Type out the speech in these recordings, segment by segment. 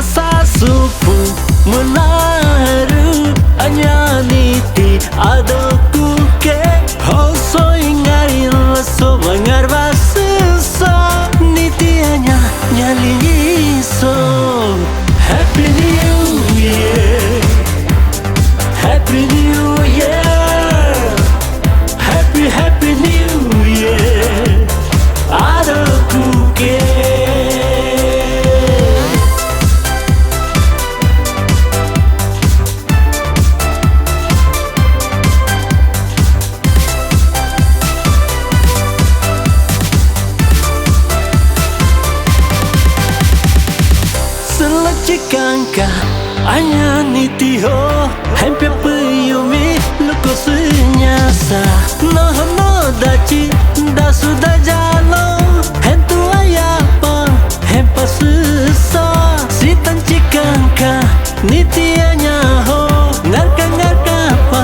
sa supu menaru anyaniti adoku ke hosoi ngarin so bangar basisa nitianya nyali so Happy New Year Happy New Year Happy New Year adoku ke Chikangka anya nitiho hempia puyumi luko sunyasa no no dachi da sudah jalo hentu ayapa hempa susa sitan chikangka nitianya ho ngarka ngarka pa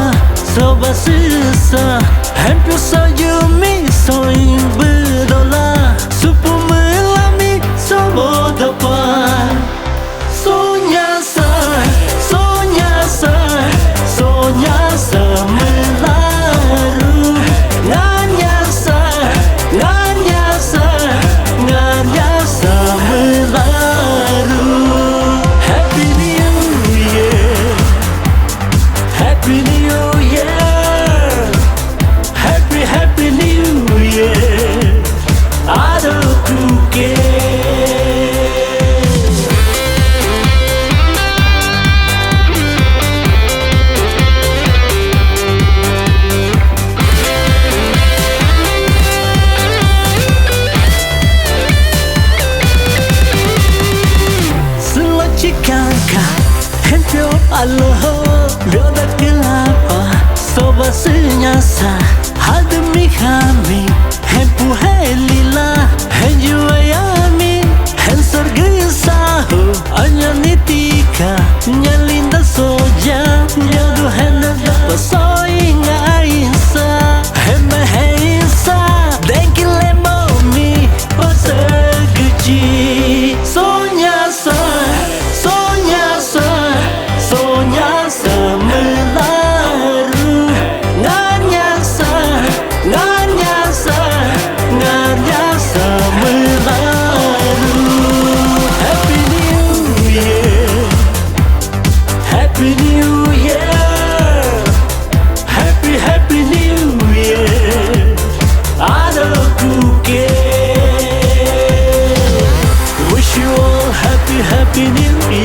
soba susa hempia sayumi soing bedola supu melami sobo dapat Nyasa melaru Nganyasa melaru Happy New Year Happy New Year Happy New Year adoku ke Chikangka hempio aloho Lyoda kelapa soba senyasa Hademi kami hempu helila Henju ayami hensor gesaho Anya nitika nyalinda soja Nyodo henada pasoi ngaisa Heme heisa denki lemomi pasageci Sonyasa Happy New Year Happy New Year adoku ke Wish you all happy New Year